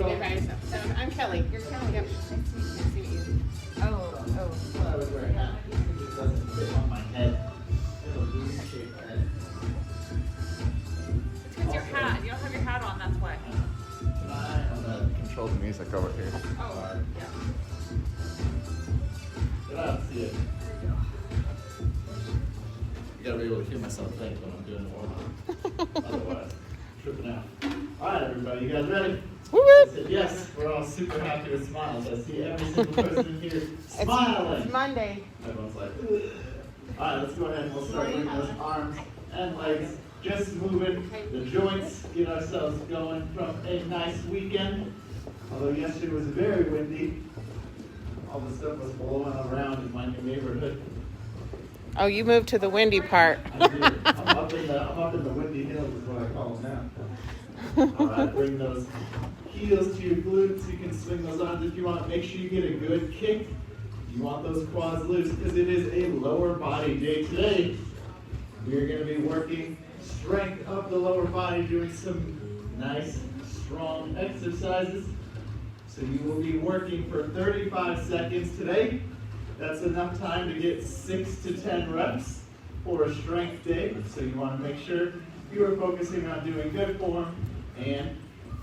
me by yourself. So I'm Kelly. You're Kelly. Yep. Nice to meet you. Oh. I was wearing a hat. It doesn't fit on my head. It'll do your shape head. It's because your hat. You don't have your hat on, that's why. I'm gonna control the music over here. Oh, yeah. But I don't see it. You gotta be able to hear myself think when I'm doing the warm-up. Otherwise, I'm tripping out. Alright, everybody, you guys ready? I said yes. We're all super happy with smiles. I see every single person in here smiling. It's Monday. Everyone's like, ugh. Alright, let's go ahead and we'll start bringing those arms and legs just moving the joints, get ourselves going from a nice weekend. Although yesterday was very windy, all the stuff was blowing around in my new neighborhood. Oh, you moved to the windy part. I did. I'm up in the windy hills is what I call them now. Alright, bring those heels to your glutes. You can swing those arms if you want. Make sure you get a good kick. You want those quads loose because it is a lower body day today. We're going to be working strength of the lower body, doing some nice, strong exercises. So you will be working for 35 seconds today. That's enough time to get 6 to 10 reps for a strength day. So you want to make sure you are focusing on doing good form and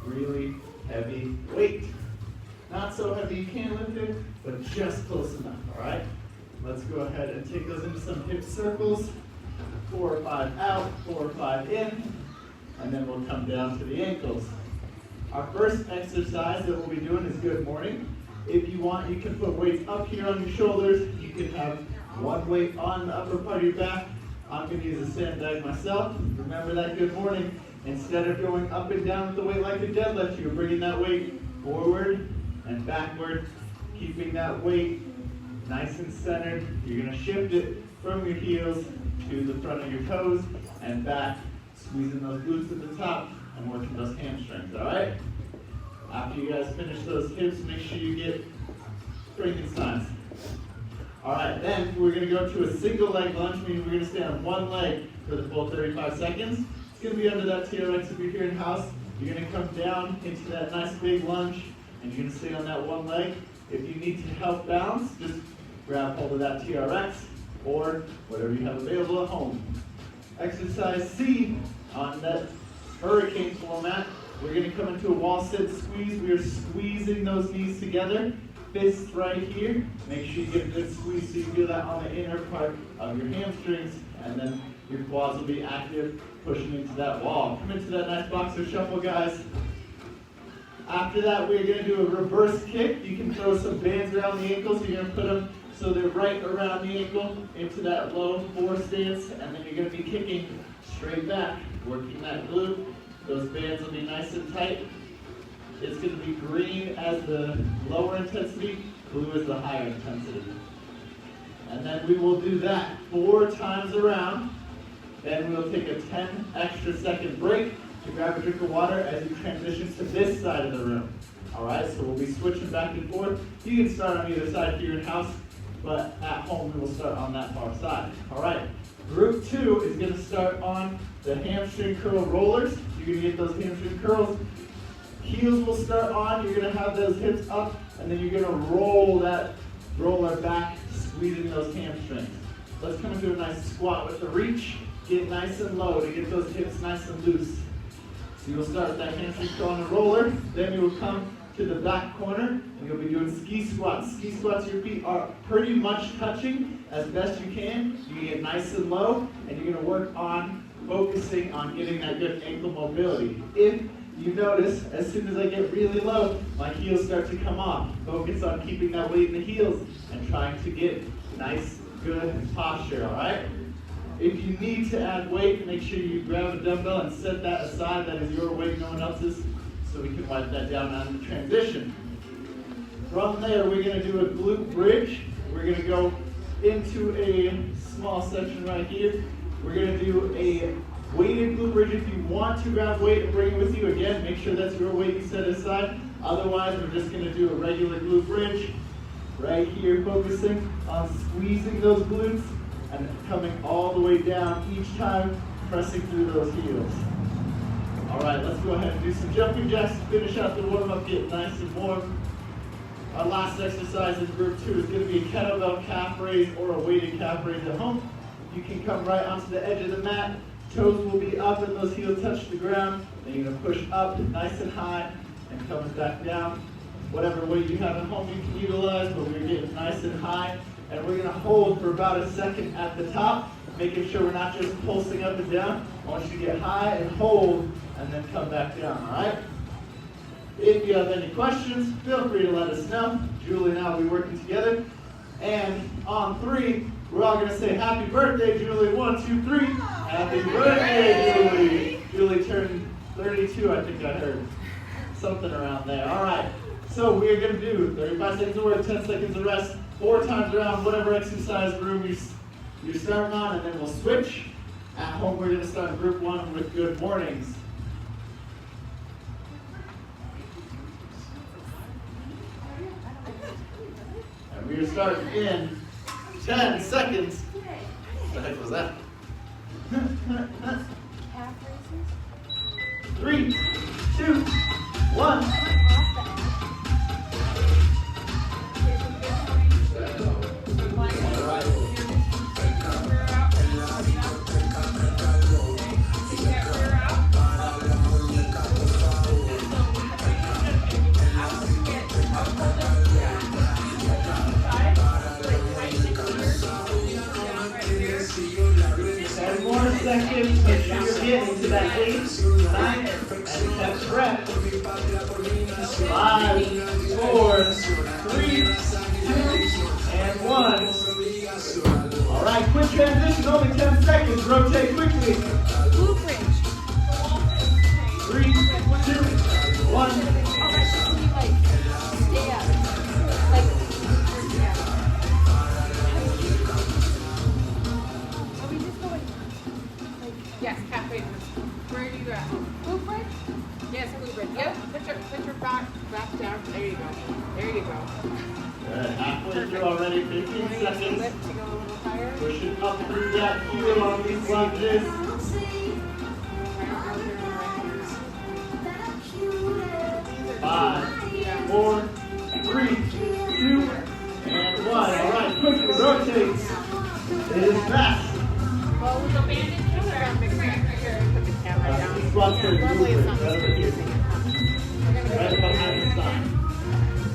really heavy weight. Not so heavy you can't lift it, but just close enough, all right? Let's go ahead and take those into some hip circles. 4 or 5 out, 4 or 5 in, and then we'll come down to the ankles. Our first exercise that we'll be doing is good morning. If you want, you can put weights up here on your shoulders. You can have one weight on the upper part of your back. I'm going to use a sandbag myself. Remember that good morning. Instead of going up and down with the weight like a deadlift, you're bringing that weight forward and backward, keeping that weight nice and centered. You're going to shift it from your heels to the front of your toes and back, squeezing those glutes at the top and working those hamstrings, all right? After you guys finish those hips, make sure you get Frankenstein's. All right, then we're going to go to a single leg lunge, meaning we're going to stay on one leg for the full 35 seconds. It's going to be under that TRX if you're here in house. You're going to come down into that nice big lunge, and you're going to stay on that one leg. If you need to help balance, just grab hold of that TRX or whatever you have available at home. Exercise C on that hurricane format. We're going to come into a wall sit squeeze. We are squeezing those knees together. Fists right here. Make sure you get a good squeeze so you feel that on the inner part of your hamstrings. And then your quads will be active, pushing into that wall. Come into that nice boxer shuffle, guys. After that, we're going to do a reverse kick. You can throw some bands around the ankles. You're going to put them so they're right around the ankle into that low 4 stance. And then you're going to be kicking straight back, working that glute. Those bands will be nice and tight. It's going to be green as the lower intensity, blue as the higher intensity. And then we will do that 4 times around. Then we'll take a 10 extra second break to grab a drink of water as you transition to this side of the room. All right, so we'll be switching back and forth. You can start on either side here in house, but at home we will start on that far side. All right, group 2 is going to start on the hamstring curl rollers. You're going to get those hamstring curls. Heels will start on. You're going to have those hips up, and then you're going to roll that roller back, squeezing those hamstrings. Let's come into a nice squat with the reach. Get nice and low to get those hips nice and loose. So you'll start with that hamstring curl on the roller. Then you will come to the back corner, and you'll be doing ski squats. Ski squats, your feet are pretty much touching as best you can. You can get nice and low, and you're going to work on focusing on getting that good ankle mobility. If you notice, as soon as I get really low, my heels start to come off. Focus on keeping that weight in the heels and trying to get nice, good posture, all right? If you need to add weight, make sure you grab a dumbbell and set that aside. That is your weight, no one else's, so we can wipe that down on the transition. From there, we're going to do a glute bridge. We're going to go into a small section right here. We're going to do a weighted glute bridge. If you want to grab weight and bring it with you, again, make sure that's your weight you set aside. Otherwise, we're just going to do a regular glute bridge. Right here, focusing on squeezing those glutes and coming all the way down each time, pressing through those heels. All right, let's go ahead and do some jumping jacks to finish out the warm-up, get nice and warm. Our last exercise in group 2 is going to be a kettlebell calf raise or a weighted calf raise at home. You can come right onto the edge of the mat. Toes will be up and those heels touch the ground. Then you're going to push up nice and high and coming back down. Whatever weight you have at home you can utilize, but we're getting nice and high. And we're going to hold for about a second at the top, making sure we're not just pulsing up and down. I want you to get high and hold and then come back down, all right? If you have any questions, feel free to let us know. Julie and I will be working together. And on 3, we're all going to say happy birthday, Julie. 1, 2, 3. Happy birthday, Julie. Julie turned 32, I think I heard. Something around there. All right. So we're going to do 35 seconds of work, 10 seconds of rest, 4 times around whatever exercise room you're starting on, and then we'll switch. At home, we're going to start group 1 with good mornings. And we are starting in 10 seconds. What the heck was that? 3, 2, 1. Seconds, make sure you're getting to that 8, 9, and catch breath. 5, 4, 3, 2, and 1. All right, quick transition, only 10 seconds. Rotate quickly. 3, 2, 1. Yes, halfway. Where do you go? Glute bridge? Yes, glute bridge. Yep. Put your back down. There you go. There you go. Good. Halfway through already. 15 seconds. Lift to go a little higher. Pushing up through that heel on these lunges. 5, 4, 3, 2, and 1. All right, quickly rotate. It is fast. Well, with the bandage, put the camera down. These squats are Normally it's not moving. this confusing. Right behind the side.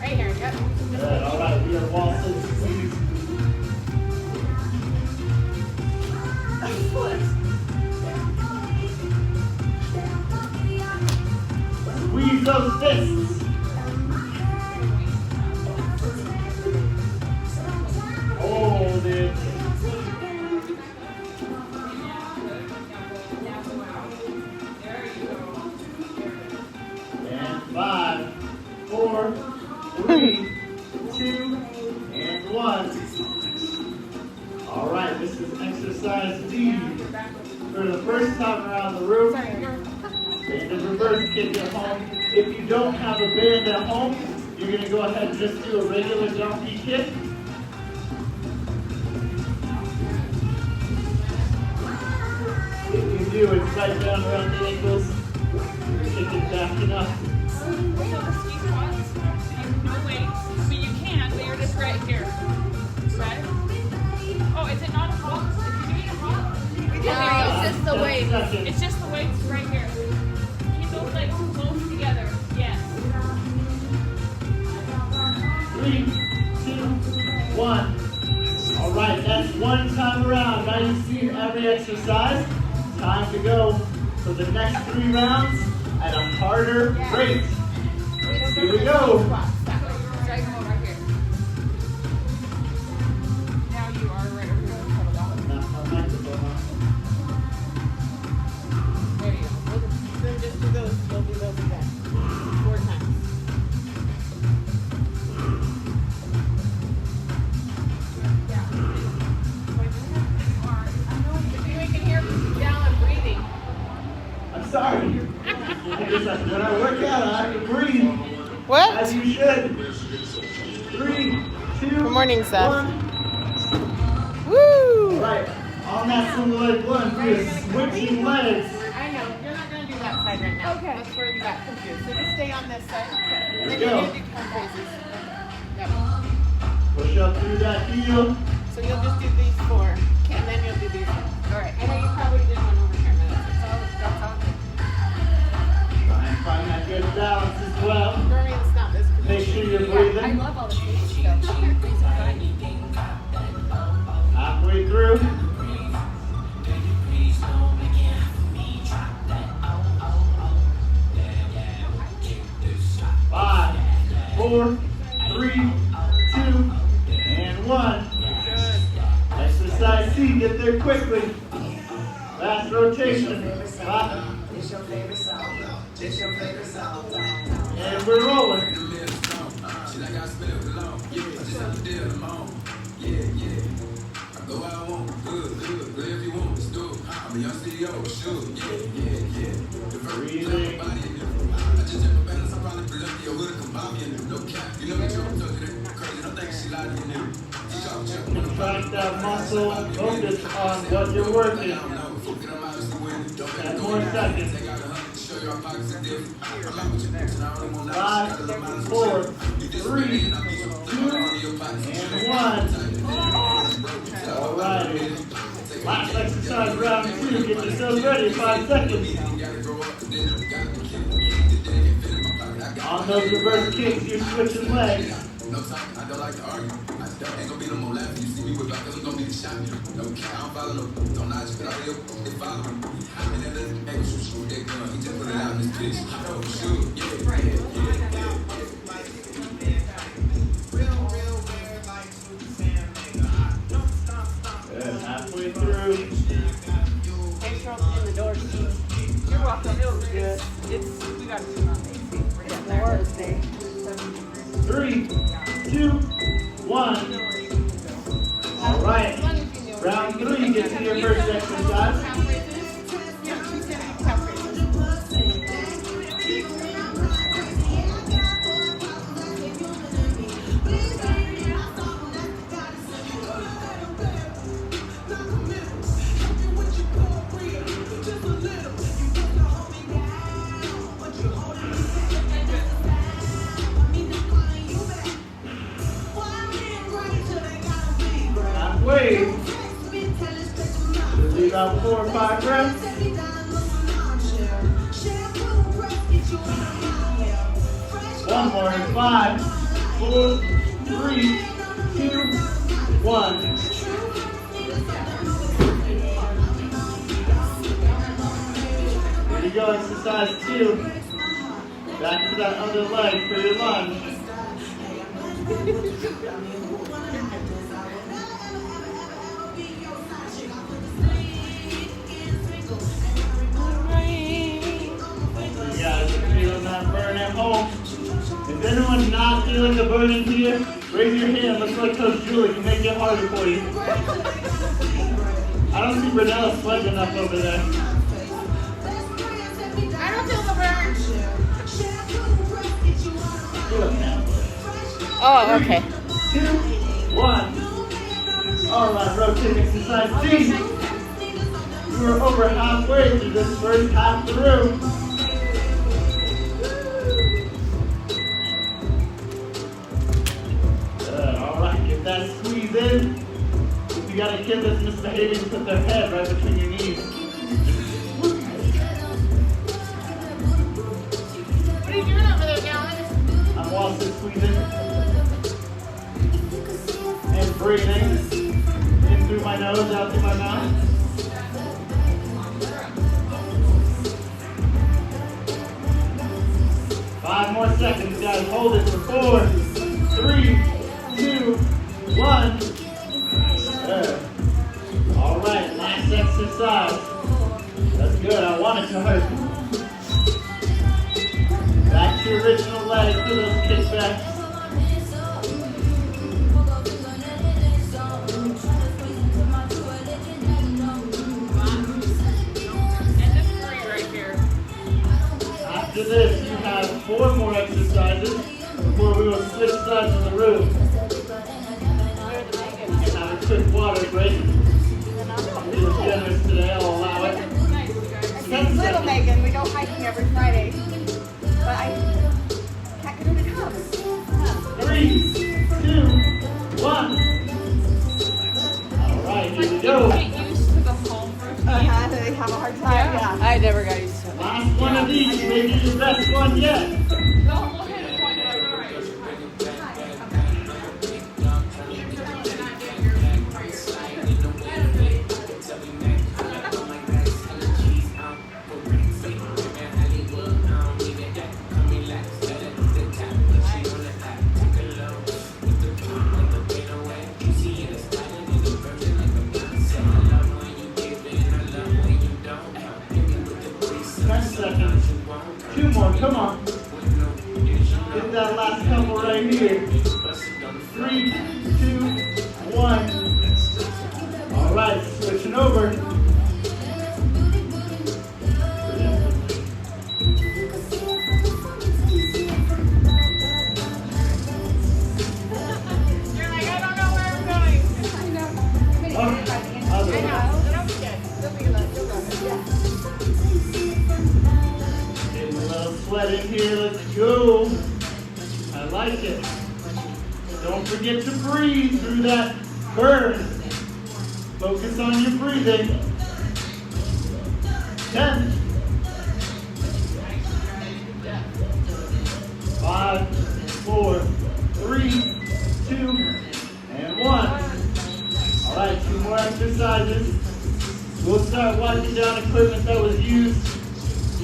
Right here, yep. Good. All right, we are wall sit squeeze. Squeeze those fists. Hold it. And 5, 4, 3, 2, and 1. All right, this is exercise D. For the first time around the room, and the reverse kick at home. If you don't have a band at home, you're going to go ahead and just do a regular donkey kick. If you do, it's right down around the ankles. Kick it back enough. So the ski squats, no weights. I mean, you can, but you're just right here. Right? Oh, is it not a hop? If you're doing a hop, It's just the weight. it's just the weights right here. Keep those legs close together. Yes. 3, 2, 1. All right, that's 1 time around. Now you've seen every exercise. Time to go for the next 3 rounds at a harder rate. Here we go. Drag them over here. Now you are right over here. That's my microphone on. There you go. Then just do those. We'll do those again. 4 times. You can hear Dallin breathing. I'm sorry. When I work out, I have to breathe. What? As you should. 3, 2, Good morning, Seth. 1. Woo! All right. On that single leg lunge, we are switching legs. I know. You're not going to do that side side right now. Okay. That's where you got confused. So just stay on this side. There And we then you're go. gonna do calf raises. Yep. Push up through that heel. So you'll just do these 4, and then you'll do these 4. All right. I know you probably did one over here, but that's all. Try and find that good balance as well. Normally it's not this. Make sure you're I breathing. love all the changes stuff. These are fun. Halfway through. 5, 4, 3, 2, and 1. Exercise C, get there quickly. Last rotation. 5. And we're rolling. Breathing. Contract that muscle, focus on what you're working. 10 more seconds. 5, 4, 3, 2, and 1. Alrighty. Last exercise, round 2. Get yourselves ready. 5 seconds. On those reverse kicks, you're switching legs. No talking, I don't like to argue. I ain't gonna be no more laughing. You see me with back, cause I'm gonna be the champion. No care, I don't follow no, don't nod you, but I live, they follow me. And that doesn't make you shoot that gun. He just put it out in this bitch. Oh, shoot, Good, halfway through. Thanks for opening the door, Steve. You're welcome. It was good. We got to turn on the AC. We're getting there. 3, 2, 1. All right. Round 3, get to your first exercise. Calf raises. Yeah, she's gonna do calf raises. Halfway. We'll do about 4 or 5 reps. One more in 5, 4, 3, 2, 1. Here you go, exercise 2. Back to that other leg for your lunge. You guys are feeling that burn at home. If anyone's not feeling the burning here, raise your hand. Looks like Coach Julie can make it harder for you. I don't see Brunella sweating enough over there. I don't feel the burn. Feel it now. Oh, okay. 2, 1. All right, rotate exercise C. We're over halfway through this first half through. Good, all right, get that squeeze in. If you got a kid that's misbehaving, put their head right between your knees. What are you doing over there, Galen? I'm also squeezing and breathing in through my nose, out through my mouth. Five more seconds, guys. Hold it for 4, 3, 2, 1. Good. All right, last exercise. That's good. I want it to hurt. Back to your original leg for those kickbacks. And this 3 right here. After this, you have 4 more exercises before we will switch sides of the room and have a quick water break. I'm being generous today, I'll allow it. 10 Little seconds. Megan, we go hiking every one each, make it your best one yet. No, we'll hit a point, but all right. Two more, come on. Get that last couple right here. 3, 2, 1. All right, switching over. You're like, I don't know where I'm going. Other way. Getting a little sweat in here, let's go. I like it. Don't forget to breathe through that burn. Focus on your breathing. 10. 5, 4, 3, 2, and 1. All right, 2 more exercises. We'll start wiping down equipment that was used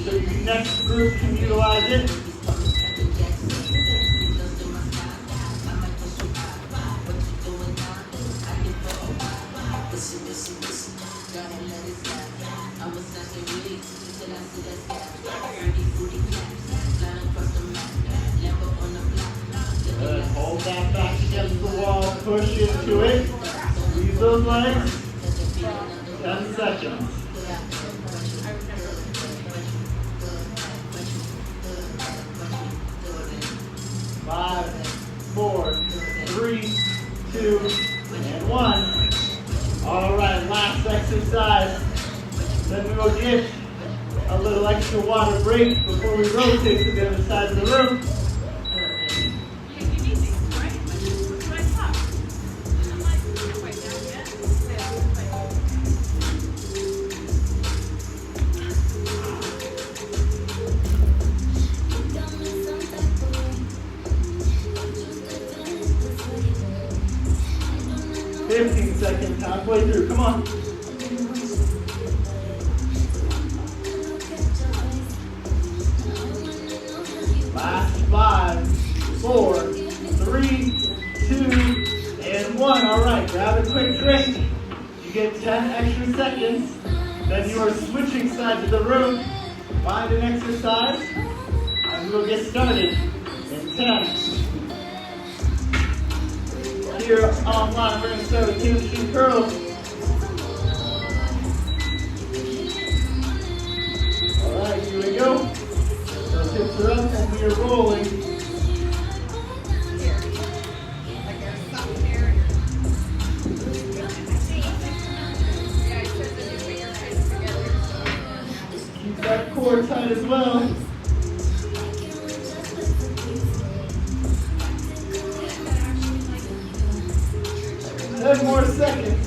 so your next group can utilize it. Good. Hold that back against the wall, push into it. Squeeze those legs. 10 seconds. Five, 4, 3, 2, and 1. All right, last exercise. Then we will get a little extra water break before we rotate to the other side of the room. Easy, right? That's what I thought. I'm like, can't wait down yet. $15 seconds, halfway through. Come on. Last 5, 4, 3, 2, and 1. All right, grab a quick drink. You get 10 extra seconds. Then you are switching sides of the room. Find an exercise, and we'll get started in 10. Here online, we're going to start with hamstring curls. All right, here we go. Those hips are up and we are rolling. Keep that core tight as well. 10 more seconds.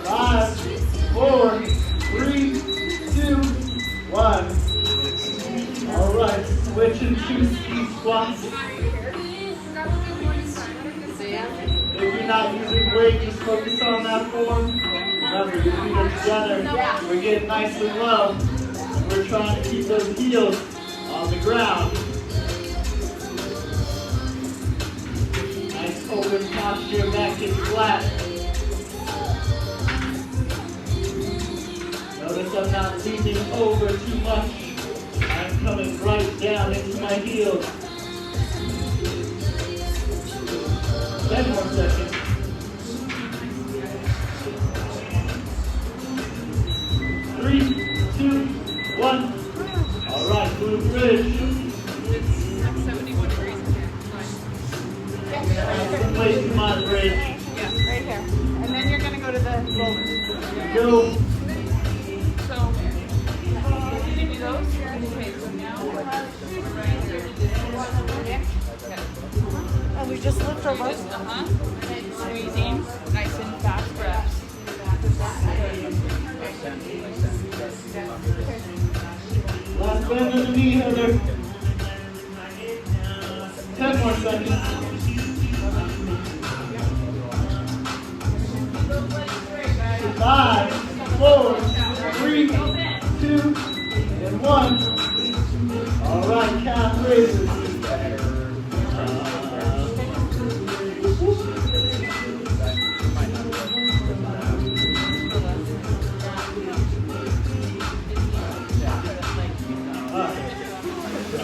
5, 4, 3, 2, 1. All right, switch into ski squats. If you're not using weight, just focus on that form. Remember, your feet are together. We're getting nice and low. And we're trying to keep those heels on the ground. Nice open posture, back is flat. Notice I'm not leaning over too much. I'm coming right down into my heels. 10 more seconds. 3, 2, 1. All right, glute bridge. It's 71 degrees in here. Some weight to my bridge. Yeah, right here. And then you're going to go to the roller. Go. So, you can do those. Okay, so now, right here. And we just lift our legs. Squeezing, nice and fast breaths. bend in the knee, Heather. 10 more seconds. 5, 4, 3, 2, and 1. All right, calf raises.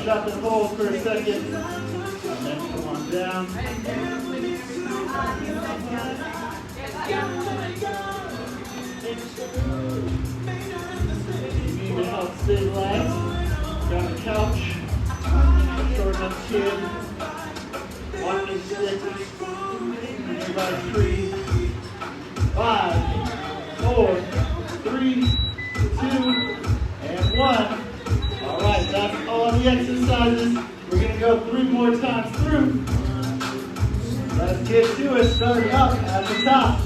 Shut the pole for a second, and then come on down. You need to help stabilize. Got a couch, short enough kid, walking stick, nearby tree. 5, 4, 3, 2, and 1. All right, that's all the exercises. We're going to go 3 more times through. Let's get to it, starting up at the top.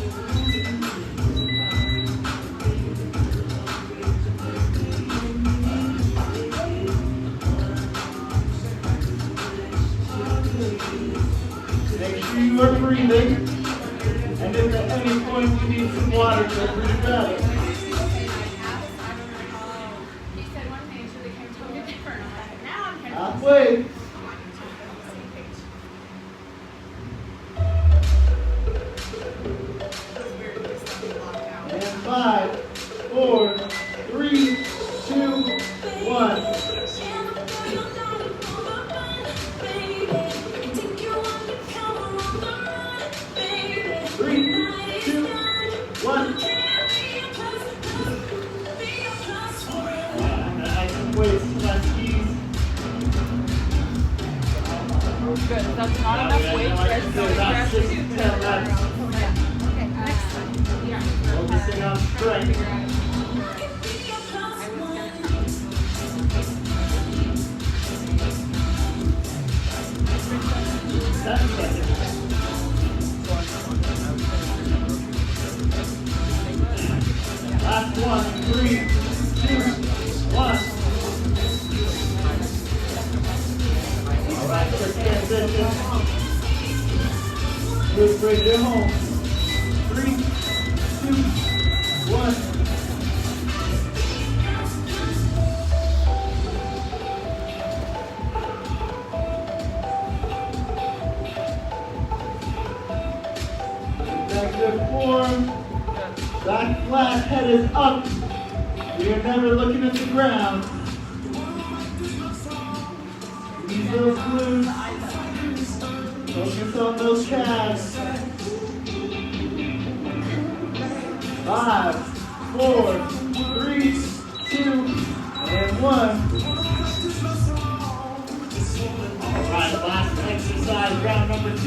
Make sure you are breathing. And if at any point you need some water, feel free to grab it. Halfway. And 5, 4, 3, 2, 1. 3, 2, 1. I'm gonna add some weights to my skis. Good. That's not enough weight. About 6 to 10 reps. Focusing on strength. 10 seconds. Last one. 3, 2, 1. All right, quick transition. Move bridge it home. 3, 2, 1. Back good form. Back flat, head is up. We are never looking at the ground. Use those glutes. Focus on those calves. 5, 4, 3, 2, and 1. All right, last exercise, round number 2.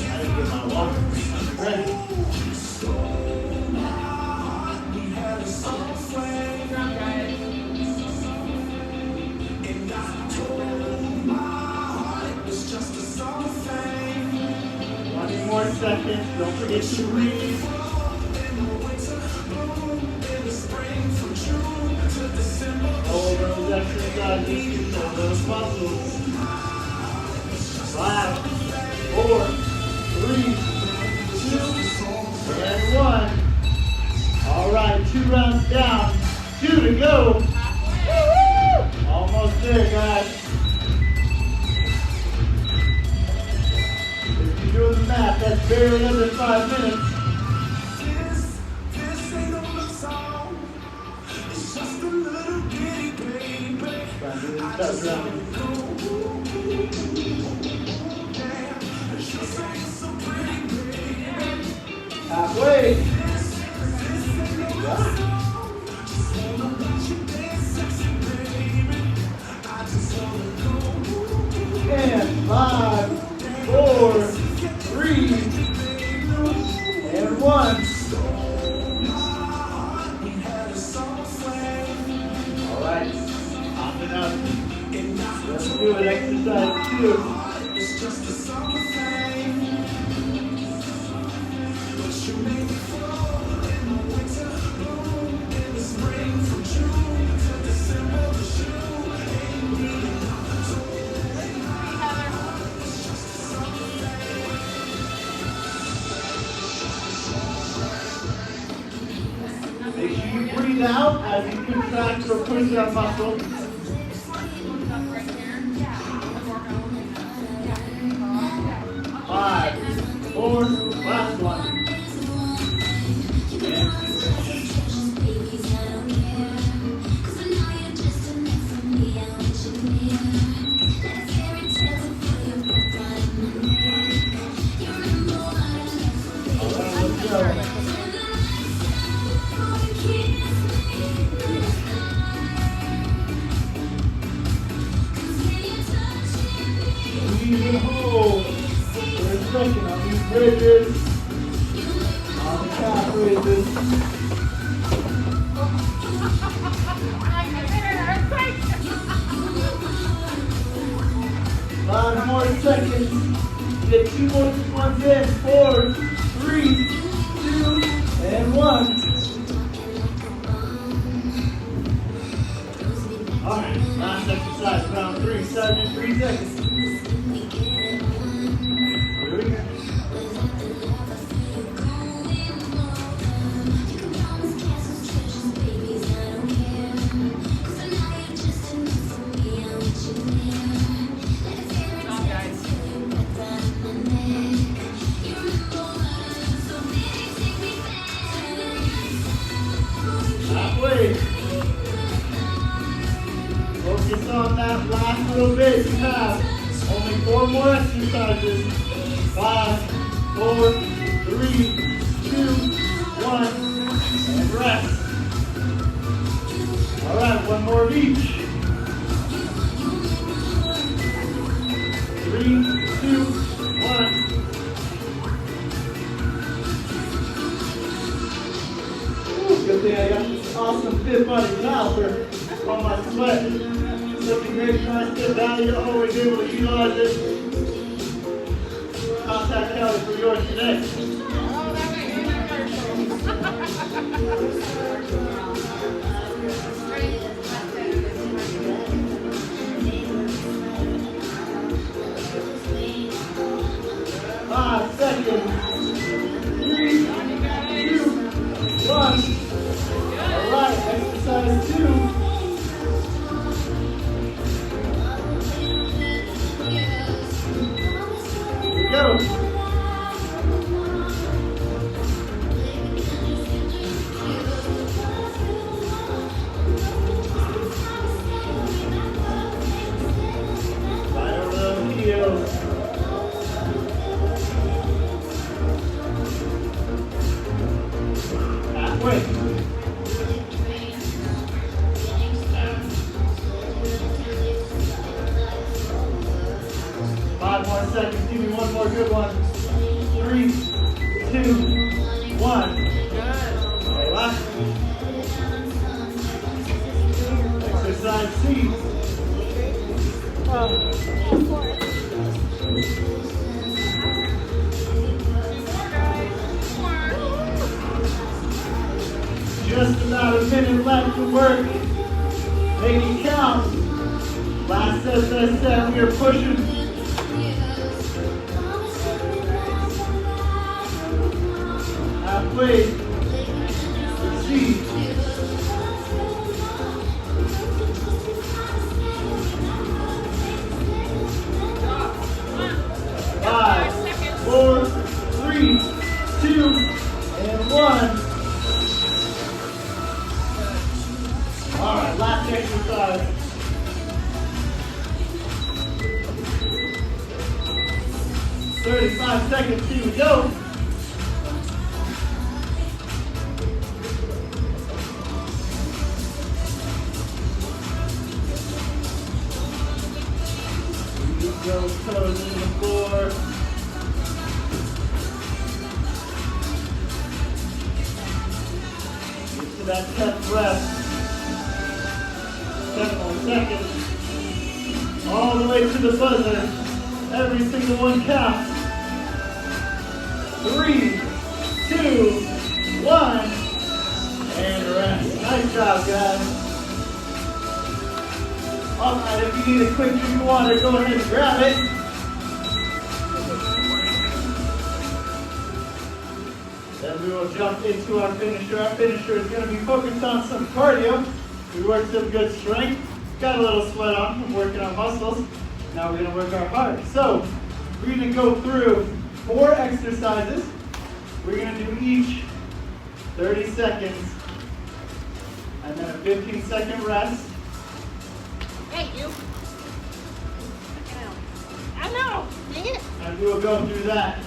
I didn't get my water. Ready? More seconds. Don't forget to breathe. All those exercises to those muscles. 5, 4, 3, 2, and 1. All right, 2 rounds down. 2 to go. Almost there, guys. Doing the math, that's barely under 5 minutes. Trying to do this touch round. Halfway. And 5, 4, 3, and 1. All right, on and up. Let's do it. Exercise 2. breathe out as you contract or push that muscle. 5, 4, last one. On these bridges, on the calf raises. Five more seconds. Get 2 more ones in. 4, 3, 2, and 1. Alright, last exercise, round 3, 73 seconds. Here we go. Halfway. Focus on that last little bit you have. Only 4 more exercises. 5, 4, 3, 2, 1, and rest. All right, 1 more of each. 3, 2, 1. Good thing I got this awesome fit body caliper on my sweat. Looking great, nice fit value. Always able to utilize it. Contact Kelly for yours today. 5 seconds. 3, 2, 1. All right, exercise 2. Here we go. Right over those heels. Halfway. 5 more seconds. Give me 1 more good one. 3, 2, 1. All right. Exercise C. Just about a minute left to work. Make it count. Last set, we are pushing. Halfway. Proceed. 5, 4, 3, 2, and 1. All right, last exercise. "35 seconds, here we go." Go toes in the floor. Get to that 10th rep. 7 more seconds. All the way to the buzzer. Every single one counts. 3, 2, 1, and rest. Nice job, guys. All right, if you need a quick drink of water, go ahead and grab it. Then we will jump into our finisher. Our finisher is going to be focused on some cardio. We worked some good strength. Got a little sweat on from working our muscles. Now we're going to work our heart. So we're going to go through 4 exercises. We're going to do each 30 seconds and then a 15-second rest. Hey, you. I know. Dang it. And we will go through that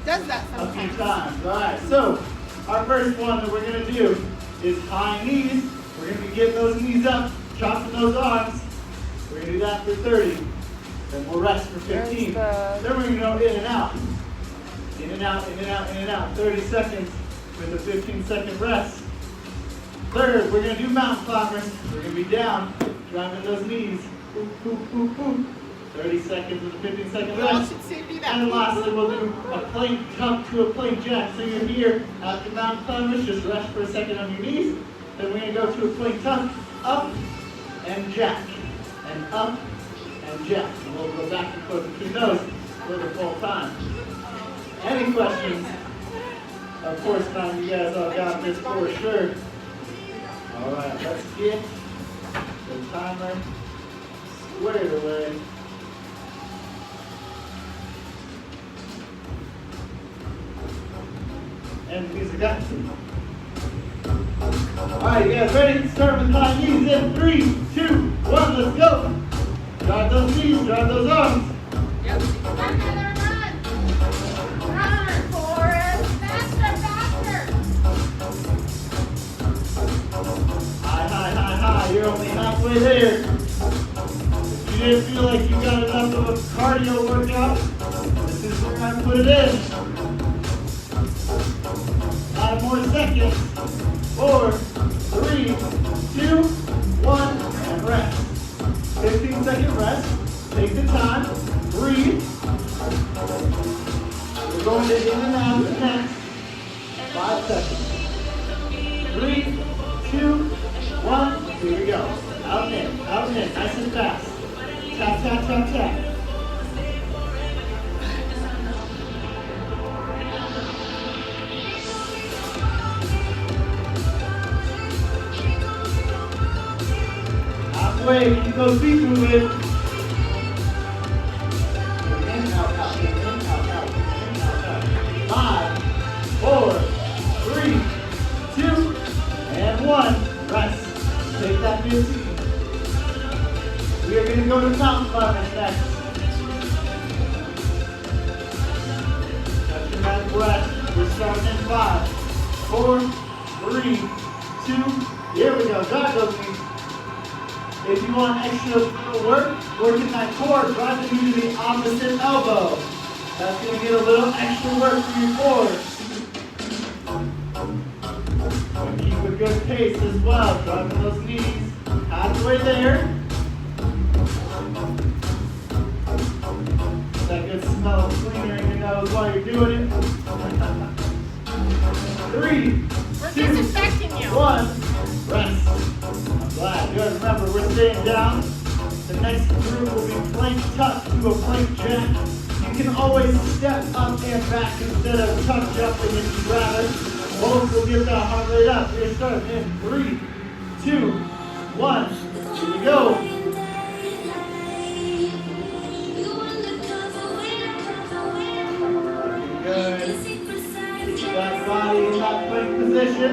Does that a few sometimes. times. All right, so our first one that we're going to do is high knees. We're going to be getting those knees up, chopping those arms. We're going to do that for 30. Then we'll rest for 15. There's Then we're going to go in and out. In and out, in and out, in and out. 30 seconds with a 15-second rest. Third, we're going to do mountain climbers. We're going to be down, driving those knees. Boop, boop, boop, boop. 30 seconds with a 15-second We all rest. should soon do that. And lastly, we'll do a plank tuck to a plank jack. So you're here after mountain climbers, just rest for a second on your knees. Then we're going to go to a plank tuck, up and jack, and up and jack. And we'll go back and forth between those for the full time. Any questions? Of course, man, you guys all got this for sure. All right, let's get the timer squared away. And music up. Alright, you guys ready? Start with high knees in 3, 2, 1, let's go. Drive those knees, drive those arms. Yep. Run, Heather, run. Run, Forrest. Faster, faster. High, high, high, high. You're only halfway there. If you didn't feel like you got enough of a cardio workout, this is where I put it in. 5 more seconds. 4, 3, 2, 1, and rest. 15-second rest. Take the time. Breathe. We're going to in and out next. 5 seconds. 3, 2, 1. Here we go. Out and in. Out and in. Nice and fast. Tap, tap, tap, tap. Halfway, keep those feet moving. In, out, out, in, out, out, in, out, out. 5, 4, 3, 2, and 1. Rest. Take that 15. We are going to go to mountain climbers next. Catch your nice breath. We're starting in 5, 4, 3, 2. Here we go. Drive those knees. If you want extra work, working that core, drive the knee to the opposite elbow. That's going to get a little extra work for your core. And keep a good pace as well, driving those knees halfway there. That good smell of cleaner in your nose while you're doing it. 3, We're 2, disinfecting you. 1, rest. I'm glad. Good. Remember, we're staying down. The next group will be plank tuck to a plank jack. You can always step up and back instead of tuck jumping if you'd rather. Both will get that heart rate up. We're starting in 3, 2, 1. Here we go. Good. Keep that body in that plank position.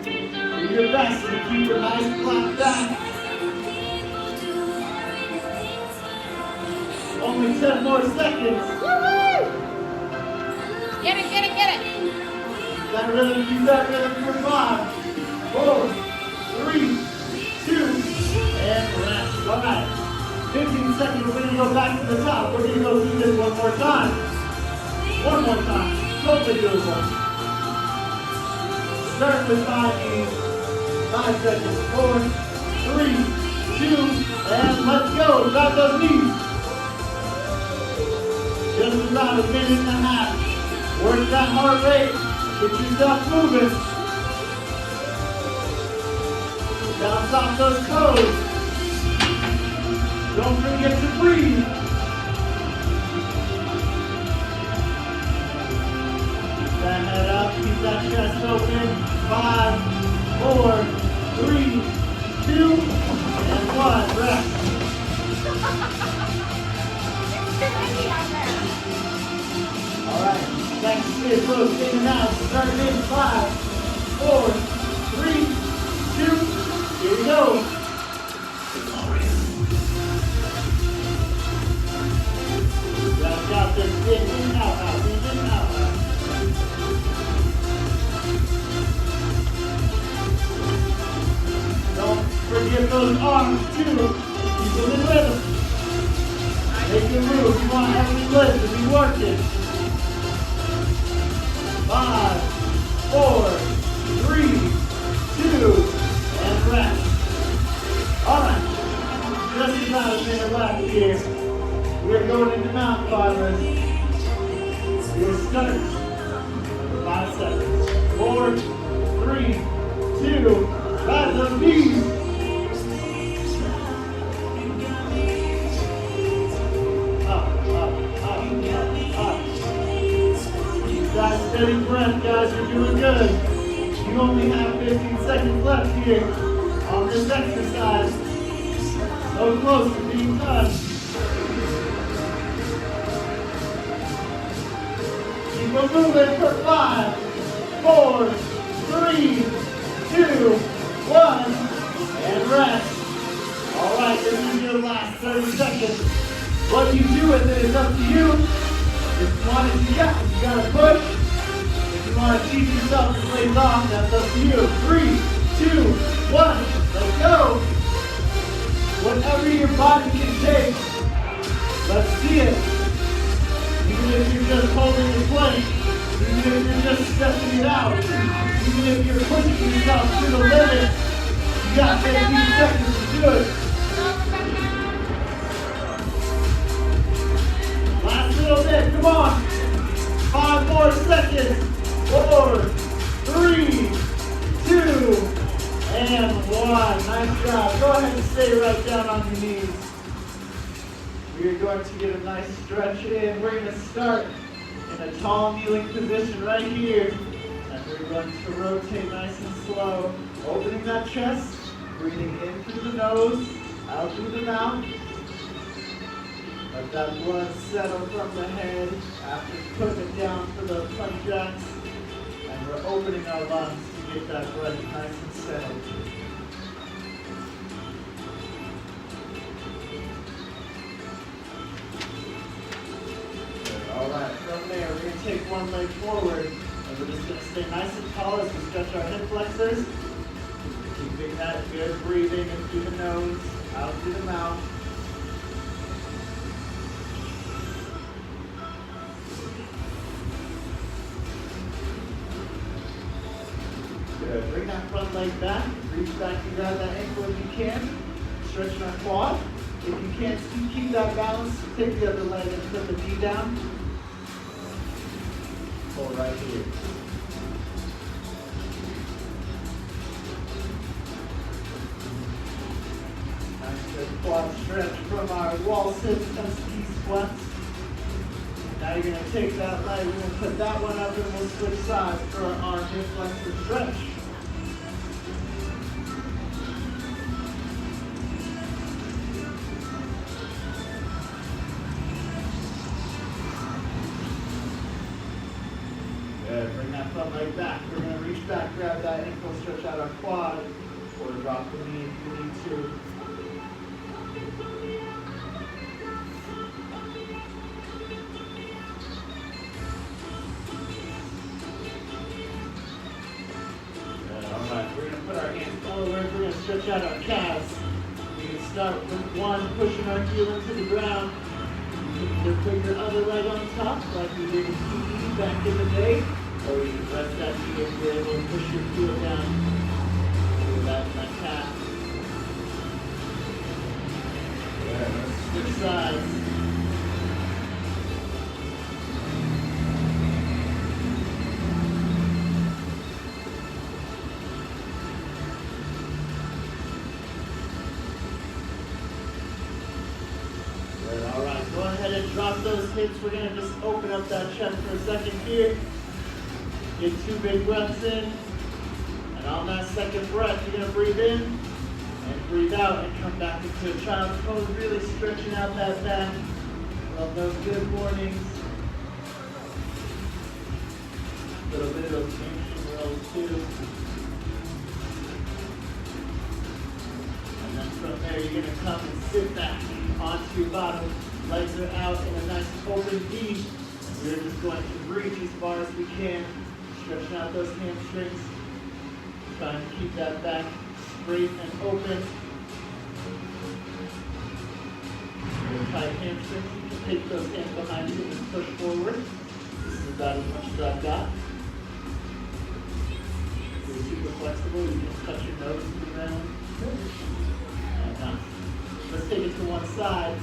Do your best to keep your nice flat back. Only 10 more seconds. Woo-hoo! Get it, get it, get it. Keep that rhythm for 5, 4, 3, 2, and rest. All right. 15 seconds, we're gonna go back to the top. We're gonna go through this one more time. One more time. Totally doable. Start with 5 knees. 5 seconds. 4, 3, 2, and let's go. Drop those knees. Just about a minute and a half. Work that heart rate. Get yourself moving. Bounce off those toes. Don't forget to breathe. Keep that head up. Keep that chest open. 5, 4, 3, 2, and 1. Rest. Alright, next is rotating out. Starting in 5, 4, 3, 2, here we go. Got this in and out, in and out. Don't forget those arms too. Keep them in rhythm. Make your move. You want every lift to be working. 5, 4, 3, 2, and rest. Alright. Just about a minute left here. We're going into mountain climbers. Your start. 5 seconds. 4, 3, 2, rise those knees. Up, up, up, up, up. Keep that steady breath, guys. You're doing good. You only have 15 seconds left here on this exercise. So close to being done. We're moving for 5, 4, 3, 2, 1, and rest. All right, this is your last 30 seconds. What you do with it is up to you. If you want it, you gotta push. If you want to teach yourself to play off, that's up to you. 3, 2, 1, let's go. Whatever your body can take, let's see it. Even if you're just holding the plank, even if you're just stepping it out, even if you're pushing yourself to the limit, you got 15 seconds to do it. Last little bit, come on. 5 more seconds. 4, 3, 2, and 1. Nice job. Go ahead and stay right down on your knees. We're going to get a nice stretch in. We're going to start in a tall kneeling position right here. And we're going to rotate nice and slow. Opening that chest, breathing in through the nose, out through the mouth. Let that blood settle from the head after putting it down for the plank jacks. And we're opening our lungs to get that breath nice and settled. Alright, from there, we're going to take one leg forward, and we're just going to stay nice and tall as we stretch our hip flexors. Keeping that good breathing in through the nose, out through the mouth. Good. Bring that front leg back. Reach back and grab that ankle if you can. Stretch that quad. If you can't keep that balance, take the other leg and put the knee down. Pull right here. Nice good quad stretch from our wall sits, S-T squats. Now you're going to take that leg, we're going to put that one up and we'll switch sides for our hip flexor stretch. Good. Bring that front leg back. We're going to reach back, grab that ankle, stretch out our quad, or drop the knee if you need to. Good. All right. We're going to put our hands forward. We're going to stretch out our calves. We can start with one, pushing our heel into the ground. You can put your other leg on top, like we did in PE back in the day. Or you can rest that knee and be able to push your heel down to that calf. Good. Let's switch sides. Good. All right. Go ahead and drop those hips. We're going to just open up that chest for a second here. Get 2 big breaths in. And on that second breath, you're gonna breathe in and breathe out and come back into a child's pose, really stretching out that back. Love those good mornings. A little bit of those hamstring rolls too. And then from there, you're gonna come and sit back onto your bottom. Legs are out in a nice open V. We're just going to reach as far as we can, stretching out those hamstrings. Trying to keep that back straight and open. Really tight hamstrings. You can take those hands behind you and push forward. This is about as much as I've got. If you're super flexible, you can touch your nose to the ground. And now, let's take it to one side.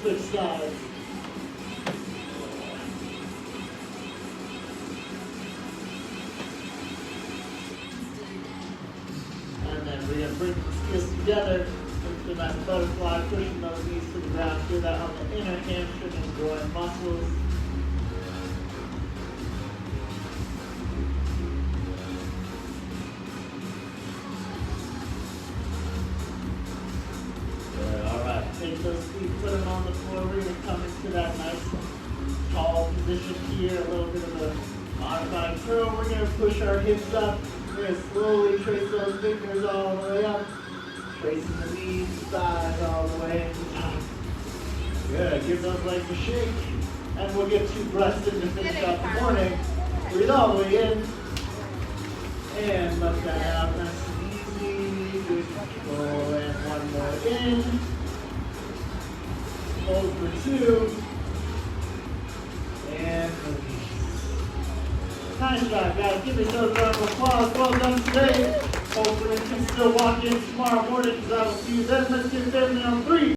Switch sides. And then we're going to bring the skills together into a nice butterfly, pushing those knees to the ground. Feel that on the inner hamstring and groin muscles. Take those feet, put them on the floor. We're going to come into that nice tall position here, a little bit of a modified curl. We're going to push our hips up. We're going to slowly trace those fingers all the way up, tracing the knees, thighs all the way to the top. Good. Give those legs a shake. And we'll get 2 breaths in to finish out the morning. Breathe all the way in. And let that out nice and easy. Good control. And one more in. Hold for 2, and release. Nice job, guys. Give yourselves a round of applause. Well done today. Hopefully you can still walk in tomorrow morning, because I will see you then. Let's get family on 3.